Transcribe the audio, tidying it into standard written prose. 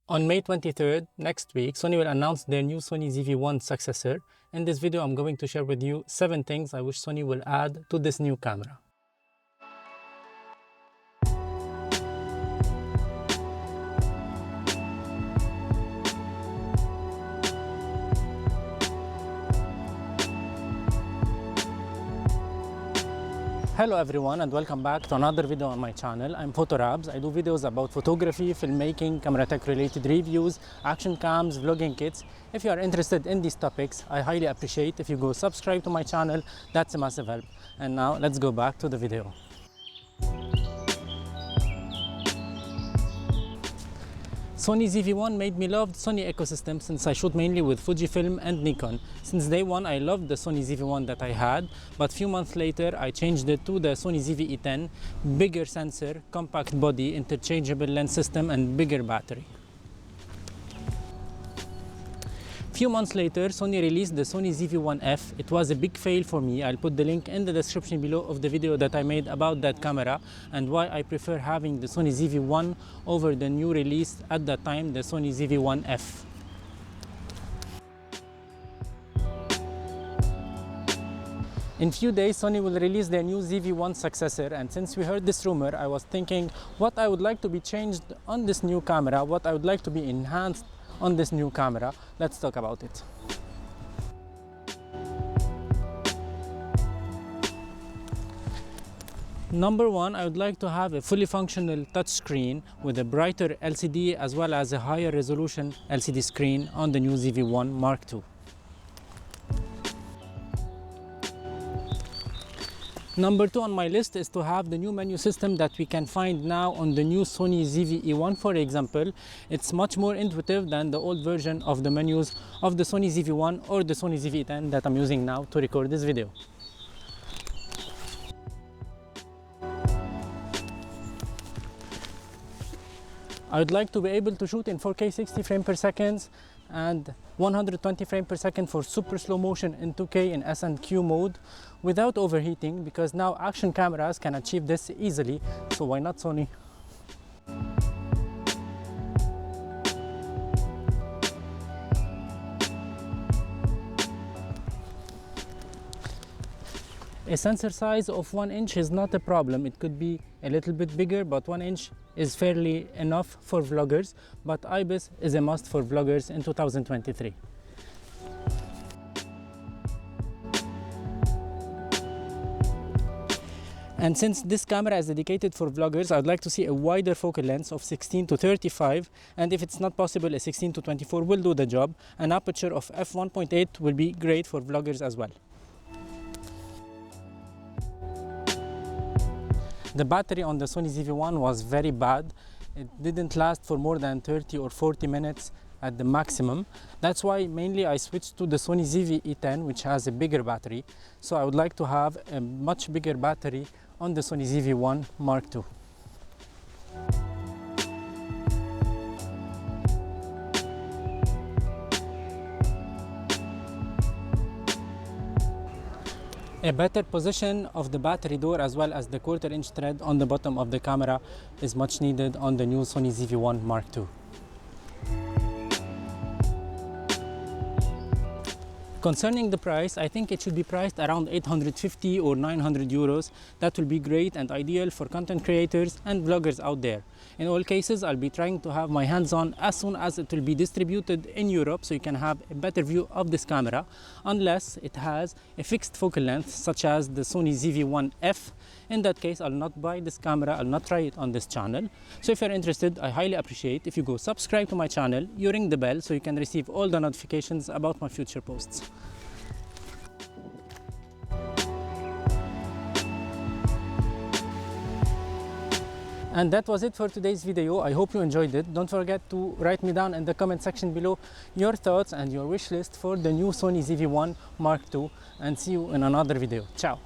On May 23rd, next week, Sony will announce their new Sony ZV-1 successor. In this video, I'm going to share with you 7 things I wish Sony will add to this new camera. Hello everyone and welcome back to another video on my channel. I'm Photorabs. I do videos about photography, filmmaking, camera tech related reviews, action cams, vlogging kits. If you are interested in these topics, I highly appreciate if you go subscribe to my channel. That's a massive help. And now let's go back to the video. Sony ZV-1 made me love the Sony ecosystem since I shoot mainly with Fujifilm and Nikon. Since day one I loved the Sony ZV-1 that I had, but few months later I changed it to the Sony ZV-E10, bigger sensor, compact body, interchangeable lens system and bigger battery. Few months later, Sony released the Sony ZV-1F. It was a big fail for me. I'll put the link in the description below of the video that I made about that camera and why I prefer having the Sony ZV-1 over the new release at that time, the Sony ZV-1F. In few days, Sony will release their new ZV-1 successor, and since we heard this rumor, I was thinking what I would like to be changed on this new camera, what I would like to be enhanced on this new camera. Let's talk about it. Number one, I would like to have a fully functional touchscreen with a brighter LCD as well as a higher resolution LCD screen on the new ZV-1 Mark II. Number two on my list is to have the new menu system that we can find now on the new Sony ZV-E1, for example. It's much more intuitive than the old version of the menus of the Sony ZV-1 or the Sony ZV-E10 that I'm using now to record this video. I would like to be able to shoot in 4K 60 frames per second and 120 frames per second for super slow motion in 2K in S&Q mode without overheating, because now action cameras can achieve this easily, so why not Sony? A sensor size of 1 inch is not a problem. It could be a little bit bigger, but 1 inch is fairly enough for vloggers. But IBIS is a must for vloggers in 2023. And since this camera is dedicated for vloggers, I'd like to see a wider focal length of 16 to 35, and if it's not possible, a 16 to 24 will do the job. An aperture of f1.8 will be great for vloggers as well. The battery on the Sony ZV-1 was very bad. It didn't last for more than 30 or 40 minutes at the maximum. That's why mainly I switched to the Sony ZV-E10, which has a bigger battery. So I would like to have a much bigger battery on the Sony ZV-1 Mark II. A better position of the battery door as well as the 1/4 inch thread on the bottom of the camera is much needed on the new Sony ZV-1 Mark II. Concerning the price, I think it should be priced around 850 or 900 euros. That will be great and ideal for content creators and vloggers out there. In all cases, I'll be trying to have my hands on as soon as it will be distributed in Europe, so you can have a better view of this camera, unless it has a fixed focal length such as the Sony ZV-1F. In that case, I'll not buy this camera, I'll not try it on this channel. So if you're interested, I highly appreciate if you go subscribe to my channel, you ring the bell so you can receive all the notifications about my future posts. And that was it for today's video. I hope you enjoyed it. Don't forget to write me down in the comment section below your thoughts and your wish list for the new Sony ZV-1 Mark II, and see you in another video. Ciao!